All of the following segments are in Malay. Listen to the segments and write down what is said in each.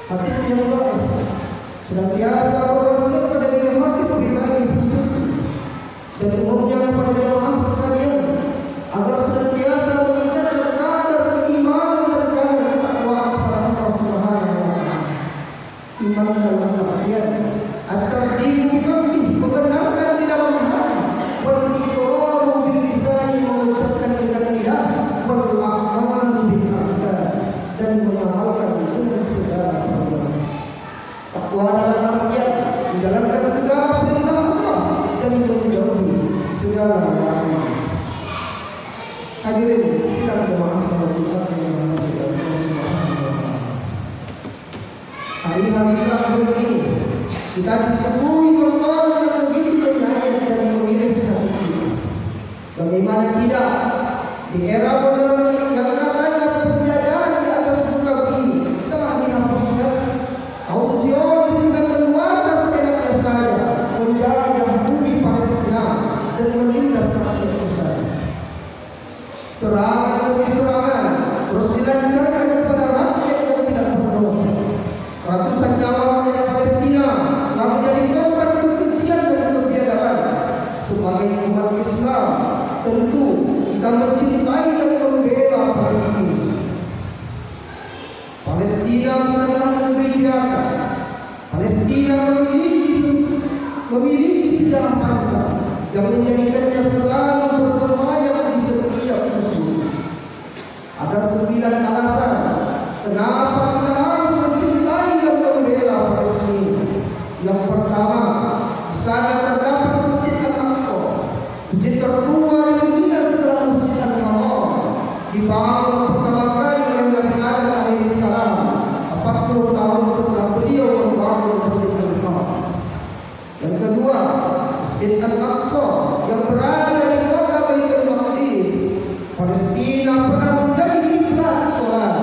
Hati yang baik. senantiasa berwasiat pada diri hati pribadi khusus dan umumnya kepada jemaah sekalian agar senantiasa meningkatkan kadar keimanan dan kadar ketakwaan kepada Allah Subhanahu wa taala. Iman dalam artian atas diri membenarkan di dalam hati, wal iqraru bil lisan mengucapkan dengan lidah, wal a'malu bil arkan dan mengamalkan dengan segala perbuatan. Takwa dalam artian menjalankan segala perintah Allah dan menjauhi segala larangan. Hadirin sidang jemaah salat Jumat yang dirahmati Allah Subhanahu wa taala. Hari-hari terakhir ini kita disuguhi tontonan yang begitu menyayat dan mengiris hati kita. Bagaimana tidak di era modern yang katanya penjajahan di atas muka bumi telah dihapuskan, kaum Zionis dengan leluasa seenaknya saja menjajah bumi Palestina dan menindas rakyat Israel. Serangan demi serangan terus dilancarkan kepada rakyat yang tidak berdosa. Ratusan nyawa rakyat Palestina telah menjadi korban kekejian dan kebiadaban. Sebagai umat Islam, tentu kita mencintai dan membela Palestina. Palestina bukanlah negeri biasa. Palestina memiliki sejarah panjang yang menjadikannya selalu bersemayam di setiap musuh. Ada 9 alasan kenapa kita harus mencintai dan membela Palestina. Yang pertama, di sana terdapat Masjid Al-Aqsa, masjid tertua di dunia setelah Masjid Al-Haram, dibangun pertama kali oleh Nabi Adam alaihissalam 40 tahun setelah beliau membangun Masjid Al-Haram. Yang kedua, Masjid Al-Aqsa yang berada di kota Baitul Maqdis, Palestina pernah menjadi kiblat sholat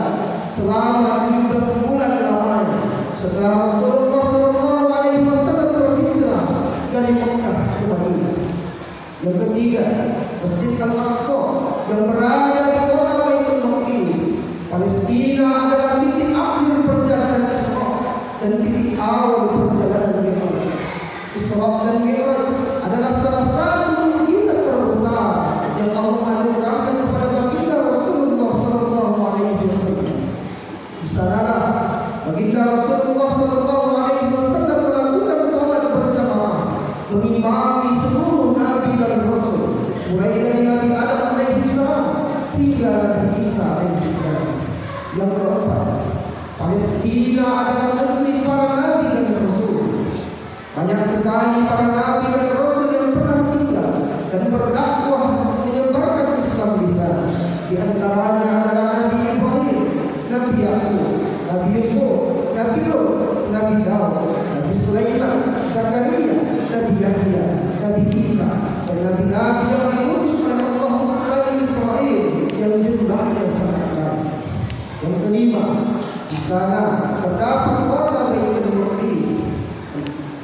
selama 17 bulan lamanya setelah Rasulullah SAW berhijrah dari Mekah ke Madinah. Yang ketiga, Masjid Al-Aqsa yang berada di kota Baitul Maqdis, Palestina adalah titik akhir perjalanan Isra dan titik awal perjalanan Mi'raj. Isra dan Mi'raj adalah salah satu mukjizat terbesar yang Allah anugerahkan kepada baginda Rasulullah SAW. Di sanalah baginda Rasulullah SAW melakukan salat berjamaah, mengimami seluruh nabi dan rasul, mulai dari Nabi Adam alaihissalam hingga Nabi Isa alaihissalam. Yang keempat, Palestina adalah negeri para nabi dan rasul. Banyak sekali para nabi dan rasul yang pernah tinggal dan berdakwah menyebarkan Islam di sana. Di antaranya adalah Nabi Ibrahim, Nabi Yakub, Nabi Yusuf, Nabi Lut, Nabi Daud, Nabi Sulaiman, Zakaria, Nabi Yahya, Nabi Isa, dan Nabi-Nabi yang diutus oleh Allah kepada Israel yang jumlahnya sangat banyak. Yang kelima, di sana terdapat kota Baitul Maqdis,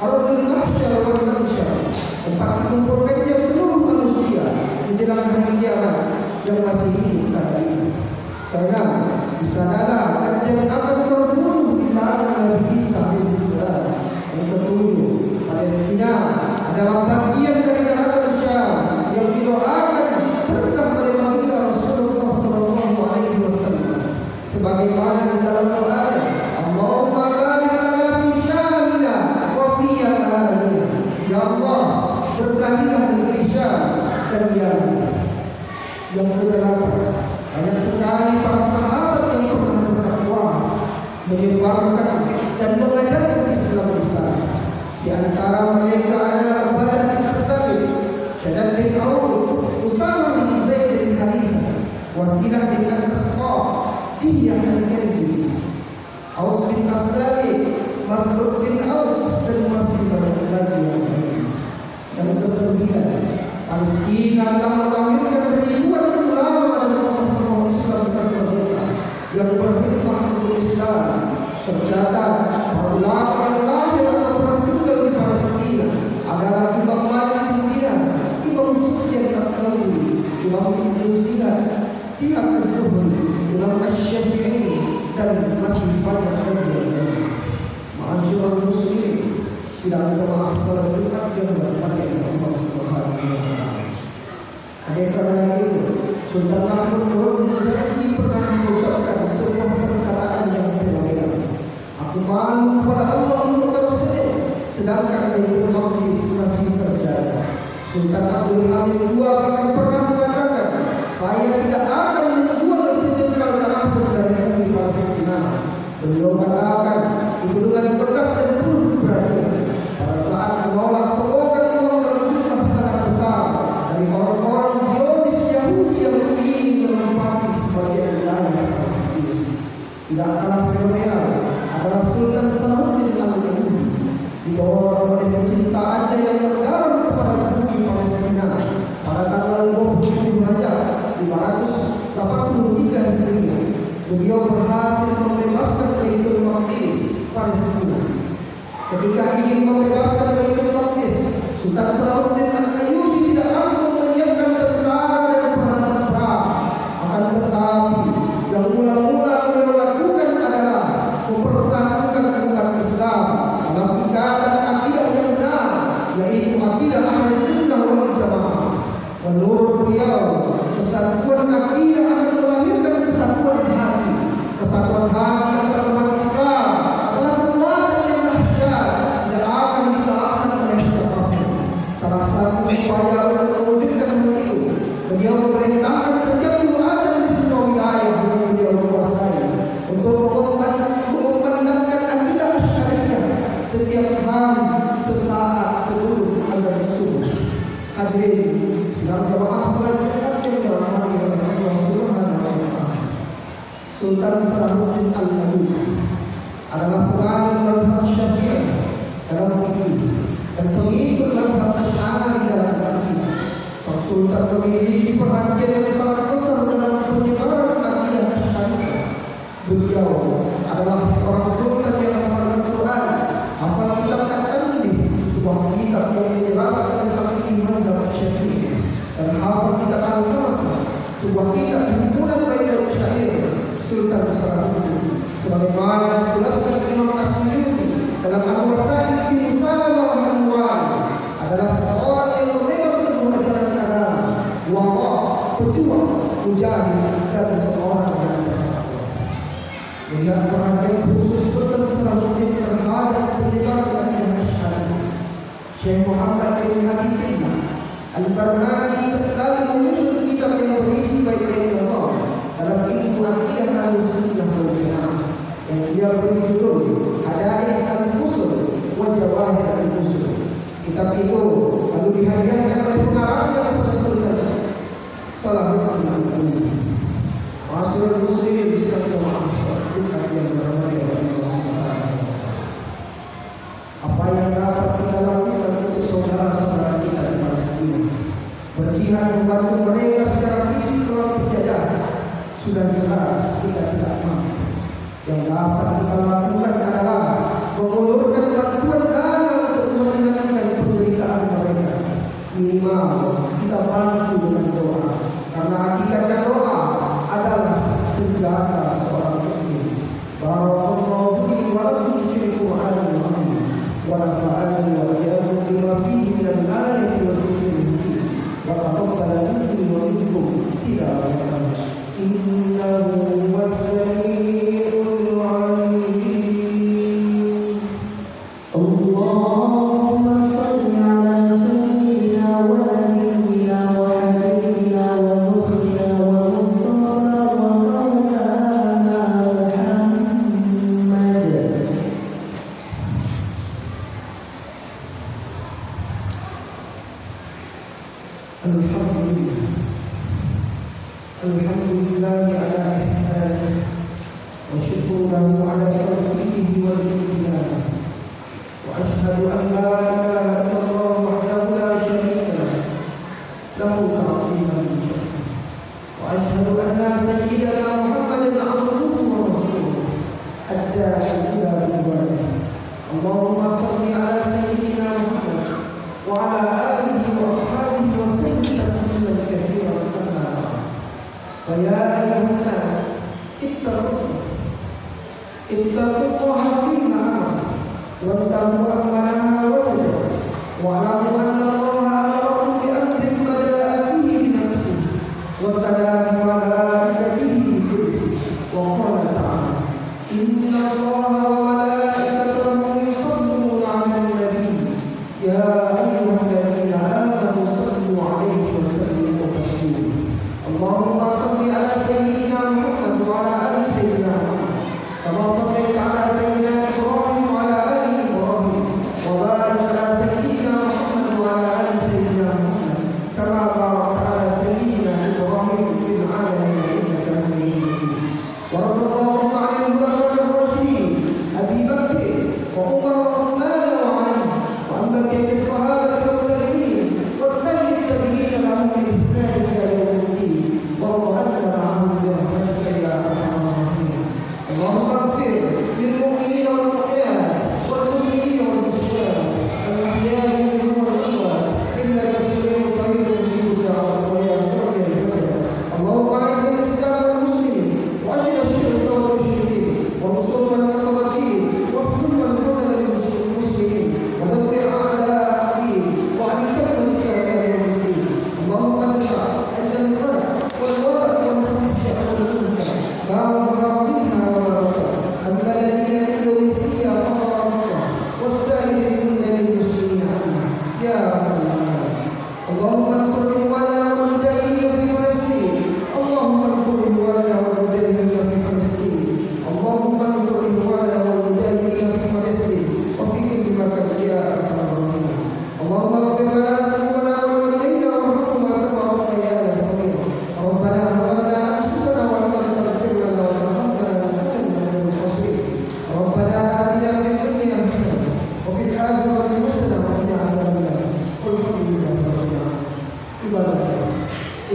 Ardul Mahsyar wal Mansyar, tempat dikumpulkannya seluruh manusia menjelang hari kiamat yang masih hidup pada ini. Karena di sanalah akan terbunuh di tangan Nabi Isa alaihissalam. Yang ketujuh, Palestina adalah bagian dari daratan Syam yang didoakan berkah oleh baginda Rasulullah SAW. Sebagaimana di dalam doa, Allahumma barik lana fi Syamina wa fi Yamanina. Ya Allah, berkahilah negeri Syam dan Yaman. Yang kedelapan, banyak sekali para sahabat yang pernah berdakwah, menyebarkan dan mengajarkan Islam di sana. Di antara mereka adalah Ubadah bin As-Samit, Shaddad bin Aus, Usamah bin Zaid bin Harisah, Wakilah bin Al-Asqa, Diyah al-Kalbi, Aus bin As-Samit, Mas'ud bin Aus, dan masih banyak lagi yang lain. Yang kesembilan, Palestina telah melahirkan ribuan ulama dan tokoh Islam terkemuka yang berkhidmah untuk Islam. Tercatat para ulama yang lahir atau pernah tinggal di Palestina adalah Imam Malik bin Dinar, Imam Sufyan al-Thawri, Imam Ibnu Sina, Sihab az-Zuhri, Imam Asy-Syafi'i, dan masih banyak lagi. Ma'asyiral muslimin, tidak kalah fenomenal adalah Sultan Salahuddin Al-Ayyubi. Didorong oleh kecintaannya yang mendalam kepada bumi Palestina pada tanggal 27 Rajab 583 Hijriah, beliau berhasil membebaskan Baitul Maqdis Palestina. Ketika ingin membebaskan Baitul Maqdis, Sultan Salahuddin Al-Ayyubi tidak langsung menyiapkan tentara dan peralatan perang. Akan tetapi yang mula-mula beliau lakukan adalah mempersatukan umat Islam dalam ikatan akidah yang benar, yaitu akidah Ahlussunnah wal Jamaah. Menurut beliau, kesatuan akidah akan melahirkan kesatuan hati. Kesatuan hati antara umat Islam adalah kekuatan yang dahsyat, tidak akan dikalahkan oleh siapapun. Salah satu upaya untuk mewujudkan hal itu, beliau memerintahkan setiap guru azan di semua wilayah yang beliau kuasai untuk mengumandangkan akidah Asy'ariyah setiap hari sesaat sebelum azan subuh. Hadirin sidang jamaah salat Jumat yang dirahmati Allah Subhanahu wa taala. Sultan Salahuddin Al-Ayyubi adalah penganut mazhab Syafi'i dalam fikih dan pengikut mazhab Asy'ari dalam akidah. Sang sultan memiliki perhatian yang sangat besar dalam penyebaran akidah Asy'ariyah. Beliau adalah seorang sultan yang menghafal Quran, hafal kitab At-Tanbih, sebuah kitab yang menjelaskan tentang fikih mazhab Syafi'i, dan hafal kitab Al-Muwatta, sebuah kitab himpunan bait syair Sultan Salahuddin. Sebagaimana dijelaskan Imam As-Suyuti dalam Al-Wasail fi Musalamah al-Anwar, adalah seorang yang memegang teguh ajaran agama, waqaf, pejuang, mujahid, dan seorang yang bertakwa. Melihat perhatian khusus Sultan Salahuddin terhadap penyebaran akidah Asy'ari, Syekh Muhammad bin Habib Al-Barmaki telah menyusun kitab yang berisi bait-bait nazam dalam ilmu akidah Ahlussunnah wal Jamaah yang dia beri judul Hadaih Al-Usul wa Jawahir Al-Usul. Kitab itu lalu dihadiahkan oleh pengarangnya kepada Sultan Salahuddin Al-Ayyubi. Masyaallah muslimin sidang jamaah yang dirahmati Allah Subhanahu wa taala. Apa yang dapat kita lakukan untuk saudara-saudara kita di Palestina? Berjihad membantu mereka secara fisik melawan penjajah sudah jelas kita tidak mampu. Yang dapat kita lakukan adalah mengulurkan bantuan dana untuk meringankan penderitaan mereka. Minimal kita bantu dengan doa, karena hakikatnya doa adalah senjata seorang mukmin. Barakallahu fiikum wa lakum fil Qur'anil azim wa nafa'ani wa iyyakum bima fihi min al-ayati wa dhikril hakim wa taqabbal minni wa minkum tilawatan innahu was-sami'ul 'alim. Allahumma shalli 'ala sayyidina wa nabiyyina wa habibina wa mukhlina wa mustafa wa maulana Muhammad. Alhamdulillah ala ihsanihi wa syukruhu ala tawfiqihi wa hidayatihi. Wa ashhadu an la ilaha illallah wahdahu la syarika lahu ta'ziman li syar'ihi. Wa ashhadu anna sayyidana Muhammadan 'abduhu wa rasuluhu ad-da'i ila ridwanihi. Allahumma shalli ala sayyidina Muhammad wa ala alihi wa ashabihi wa sallim tasliman katsiran. Ya ayyuhan nas ittaqullaha fina wa tabu amana wa sajada wa alamu anna Allaha amarakum bi amrin bada'a fihi bi nafsihi wa tada'a malaikatihi bi kursihi wa qala ta'ala inna Allaha wa malaikatahu yusalluna 'alan nabiy ya ayyuhalladzina amanu sallu 'alaihi wa sallimu taslima. Allahumma salli ala sayyidina Muhammad wa ala ali sayyidina Muhammad kama sallaita ala sayyidina Ibrahim wa ala ali Ibrahim wa barik ala sayyidina Muhammad wa ala ali sayyidina Muhammad kama barakta ala sayyidina Ibrahim fil alamin innaka Hamidum Majid. Wa radiyallahu 'anil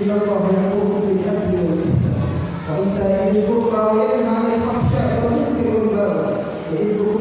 Innallaha ya'muru bil 'adli wal ihsan wa ita'i dzil qurba wa yanha 'anil fahsya'i wal munkari wal baghi ya'idzukum